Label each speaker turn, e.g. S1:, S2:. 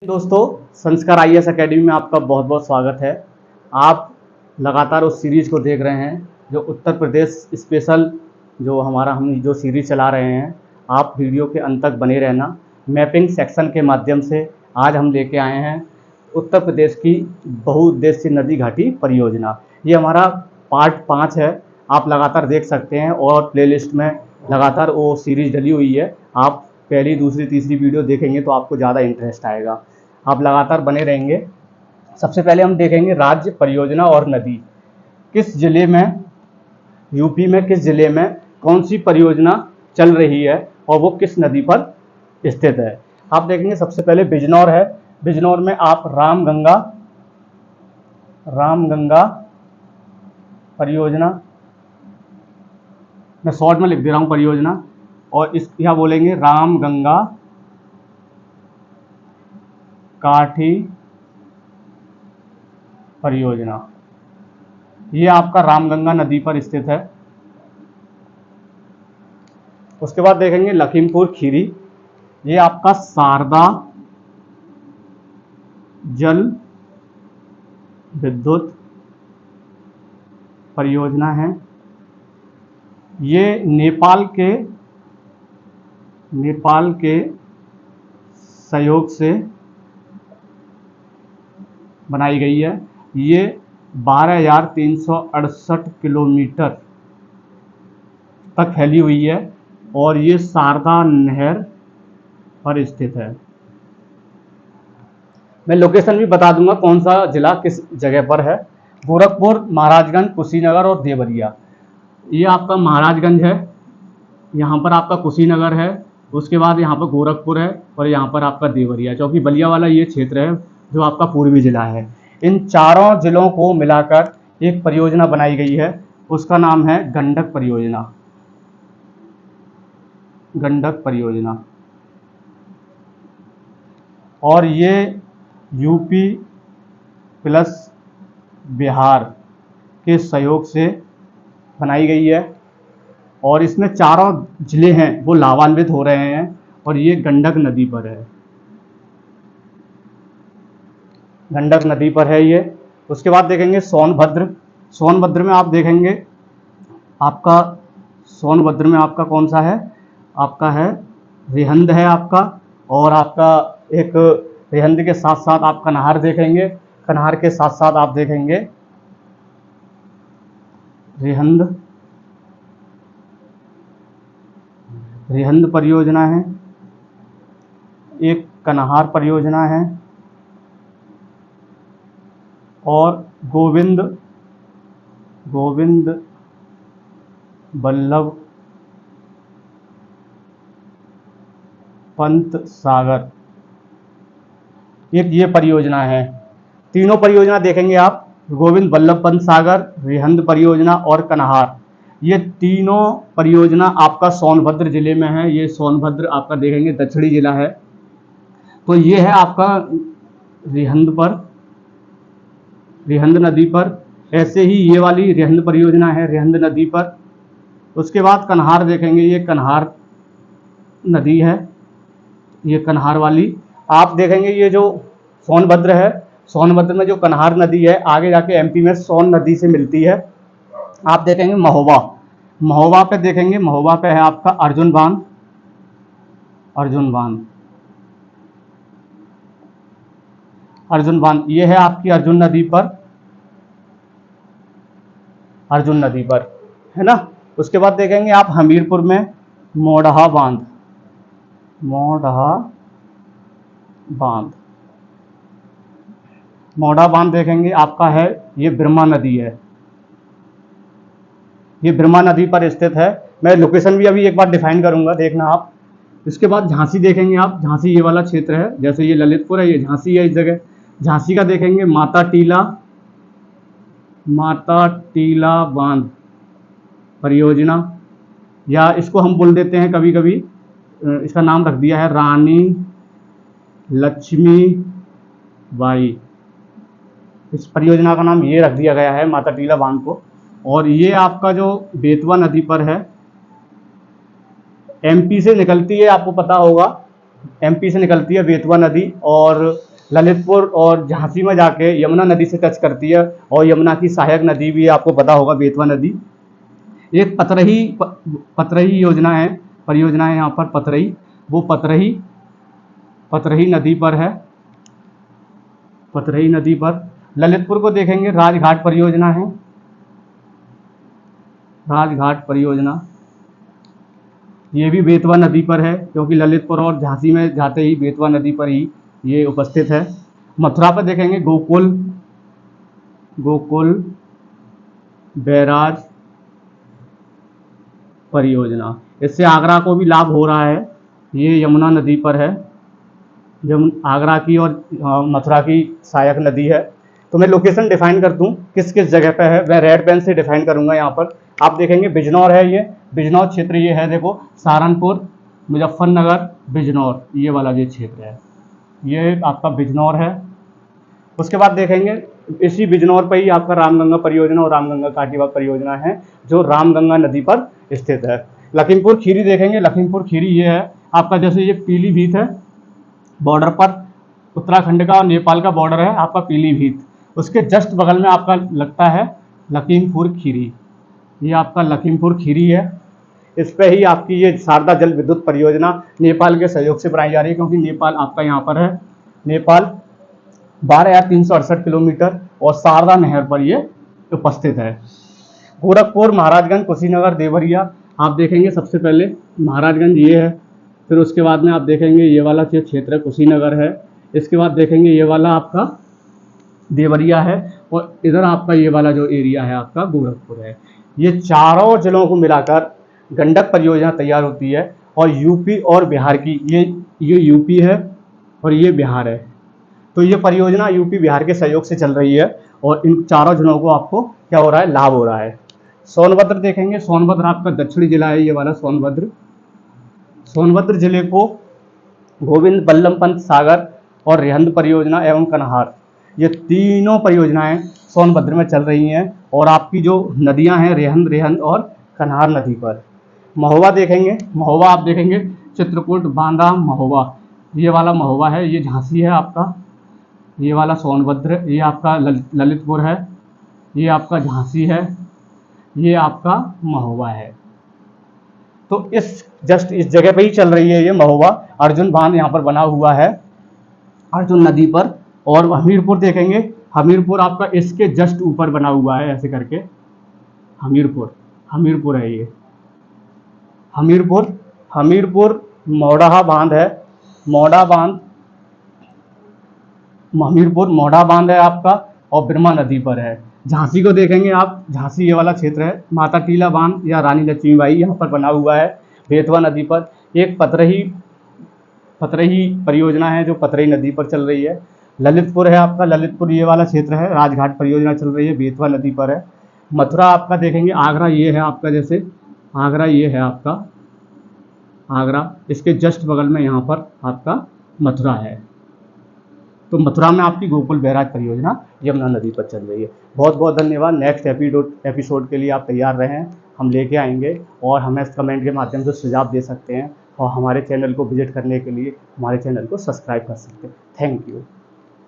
S1: दोस्तों, संस्कार IAS academy में आपका बहुत बहुत स्वागत है। आप लगातार उस सीरीज़ को देख रहे हैं जो उत्तर प्रदेश स्पेशल जो हम जो सीरीज़ चला रहे हैं। आप वीडियो के अंत तक बने रहना। मैपिंग सेक्शन के माध्यम से आज हम लेके आए हैं उत्तर प्रदेश की बहुउद्देशीय नदी घाटी परियोजना। ये हमारा पार्ट 5 है। आप लगातार देख सकते हैं और प्लेलिस्ट में लगातार वो सीरीज़ डली हुई है। आप पहली, दूसरी, तीसरी वीडियो देखेंगे तो आपको ज़्यादा इंटरेस्ट आएगा। आप लगातार बने रहेंगे। सबसे पहले हम देखेंगे राज्य, परियोजना और नदी। किस जिले में, यूपी में किस जिले में कौन सी परियोजना चल रही है और वो किस नदी पर स्थित है। आप देखेंगे सबसे पहले बिजनौर है। बिजनौर में आप रामगंगा परियोजना, मैं शॉर्ट में लिख दे रहा हूँ परियोजना, और इस यहाँ बोलेंगे रामगंगा काठी परियोजना। ये आपका रामगंगा नदी पर स्थित है। उसके बाद देखेंगे लखीमपुर खीरी। ये आपका शारदा जल विद्युत परियोजना है। ये नेपाल के सहयोग से बनाई गई है। ये 12,368 किलोमीटर तक फैली हुई है और ये शारदा नहर पर स्थित है। मैं लोकेशन भी बता दूंगा कौन सा जिला किस जगह पर है। गोरखपुर, महाराजगंज, कुशीनगर और देवरिया। ये आपका महाराजगंज है, यहाँ पर आपका कुशीनगर है, उसके बाद यहाँ पर गोरखपुर है और यहाँ पर आपका देवरिया, क्योंकि बलिया वाला ये क्षेत्र है जो आपका पूर्वी जिला है। इन चारों जिलों को मिलाकर एक परियोजना बनाई गई है, उसका नाम है गंडक परियोजना। गंडक परियोजना। और ये यूपी प्लस बिहार के सहयोग से बनाई गई है और इसमें चारों जिले हैं वो लाभान्वित हो रहे हैं और ये गंडक नदी पर है। गंडक नदी पर है ये। उसके बाद देखेंगे सोनभद्र। सोनभद्र में आप देखेंगे आपका सोनभद्र में आपका कौन सा है, आपका है रिहंद है आपका, और आपका एक रिहंद के साथ साथ आप कन्हार देखेंगे। कन्हार के साथ साथ आप देखेंगे रिहंद परियोजना है, एक कन्हार परियोजना है और गोविंद बल्लभ पंत सागर, एक ये परियोजना है। तीनों परियोजना देखेंगे आप, गोविंद बल्लभ पंत सागर, रिहंद परियोजना और कन्हार। ये तीनों परियोजना आपका सोनभद्र जिले में है। ये सोनभद्र आपका देखेंगे दक्षिणी जिला है। तो ये है आपका रिहंद नदी पर। ऐसे ही ये वाली रिहंद परियोजना है रिहंद नदी पर। उसके बाद कन्हार देखेंगे, ये कन्हार नदी है, ये कन्हार वाली। आप देखेंगे ये जो सोनभद्र है, सोनभद्र में जो कन्हार नदी है आगे जाके एमपी में सोन नदी से मिलती है। आप देखेंगे महोबा पे देखेंगे, महोबा पे है आपका अर्जुन बांध। ये है आपकी अर्जुन नदी पर है ना। उसके बाद देखेंगे आप हमीरपुर में मोढ़ा बांध देखेंगे आपका है, ये ब्रह्मा नदी है, ये ब्रह्मा नदी पर स्थित है। मैं लोकेशन भी अभी एक बार डिफाइन करूंगा, देखना आप। इसके बाद झांसी देखेंगे आप, झांसी ये वाला क्षेत्र है, जैसे ये ललितपुर है ये झांसी है। इस जगह झांसी का देखेंगे माता टीला बांध परियोजना, या इसको हम बोल देते हैं कभी कभी, इसका नाम रख दिया है रानी लक्ष्मीबाई। इस परियोजना का नाम ये रख दिया गया है माता टीला बांध को। और ये आपका जो बेतवा नदी पर है, एमपी से निकलती है, आपको पता होगा एमपी से निकलती है बेतवा नदी, और ललितपुर और झांसी में जाके यमुना नदी से टच करती है, और यमुना की सहायक नदी भी आपको पता होगा, बेतवा नदी। एक पतरही योजना है, परियोजना है यहाँ पर पतरही, वो पतरही नदी पर है। पतरही नदी पर ललितपुर को देखेंगे, राजघाट परियोजना है, राजघाट परियोजना, ये भी बेतवा नदी पर है, क्योंकि ललितपुर और झांसी में जाते ही बेतवा नदी पर ही ये उपस्थित है। मथुरा पर देखेंगे गोकुल बैराज परियोजना, इससे आगरा को भी लाभ हो रहा है। ये यमुना नदी पर है, आगरा की और मथुरा की सहायक नदी है। तो मैं लोकेशन डिफाइन कर दूं किस किस जगह पे है, मैं रेड पेन से डिफाइन करूंगा। यहाँ पर आप देखेंगे बिजनौर है, ये बिजनौर क्षेत्र ये है, देखो सहारनपुर, मुजफ्फरनगर, बिजनौर, ये वाला जो क्षेत्र है ये आपका बिजनौर है। उसके बाद देखेंगे इसी बिजनौर पर ही आपका रामगंगा परियोजना और रामगंगा काटीबाग परियोजना है, जो रामगंगा नदी पर स्थित है। लखीमपुर खीरी देखेंगे, लखीमपुर खीरी ये है आपका, जैसे ये पीलीभीत है बॉर्डर पर, उत्तराखंड का और नेपाल का बॉर्डर है आपका पीलीभीत, उसके जस्ट बगल में आपका लगता है लखीमपुर खीरी, ये आपका लखीमपुर खीरी है। इस पे ही आपकी ये शारदा जल विद्युत परियोजना नेपाल के सहयोग से बनाई जा रही है, क्योंकि नेपाल आपका यहाँ पर है, नेपाल 12,368 किलोमीटर और शारदा नहर पर ये उपस्थित है। गोरखपुर, महाराजगंज, कुशीनगर, देवरिया, आप देखेंगे सबसे पहले महाराजगंज ये है, फिर उसके बाद में आप देखेंगे ये वाला जो क्षेत्र है कुशीनगर है, इसके बाद देखेंगे ये वाला आपका देवरिया है, और इधर आपका ये वाला जो एरिया है आपका गोरखपुर है। ये चारों जिलों को मिलाकर गंडक परियोजना तैयार होती है, और यूपी और बिहार की, ये यूपी है और ये बिहार है, तो ये परियोजना यूपी बिहार के सहयोग से चल रही है, और इन चारों जिलों को आपको क्या हो रहा है, लाभ हो रहा है। सोनभद्र देखेंगे, सोनभद्र आपका दक्षिणी जिला है, ये वाला सोनभद्र जिले को गोविंद बल्लभ पंत सागर और रेहंद परियोजना एवं कन्हार, ये तीनों परियोजनाएं सोनभद्र में चल रही हैं, और आपकी जो नदियां हैं रेहंद और कन्हार नदी पर। महोबा देखेंगे, महोबा आप देखेंगे चित्रकूट, बांदा, महोबा, ये वाला महोबा है, ये झांसी है आपका, ये वाला सोनभद्र, ये आपका ललितपुर है, ये आपका झांसी है, ये आपका महोबा है। तो इस जगह पे ही चल रही है ये महोबा, अर्जुन बांध यहाँ पर बना हुआ है अर्जुन नदी पर। और हमीरपुर देखेंगे, हमीरपुर आपका इसके जस्ट ऊपर बना हुआ है ऐसे करके, हमीरपुर है ये, हमीरपुर मोडाहा बांध है, हमीरपुर मोढ़ा बांध है आपका, और बिरमा नदी पर है। झांसी को देखेंगे आप, झांसी ये वाला क्षेत्र है, माता टीला बांध या रानी लक्ष्मीबाई यहाँ पर बना हुआ है बेतवा नदी पर। एक पतरही परियोजना है जो पतरही नदी पर चल रही है। ललितपुर है आपका, ललितपुर ये वाला क्षेत्र है, राजघाट परियोजना चल रही है, बेतवा नदी पर है। मथुरा आपका देखेंगे, आगरा ये है आपका, जैसे आगरा ये है आपका, आगरा, इसके जस्ट बगल में यहाँ पर आपका मथुरा है। तो मथुरा में आपकी गोकुल बैराज परियोजना यमुना नदी पर चल रही है। बहुत बहुत धन्यवाद। नेक्स्ट एपिसोड के लिए आप तैयार रहें, हम लेके आएंगे, और हमें कमेंट के माध्यम से सुझाव दे सकते हैं, और हमारे चैनल को विजिट करने के लिए हमारे चैनल को सब्सक्राइब कर सकते हैं। Thank you.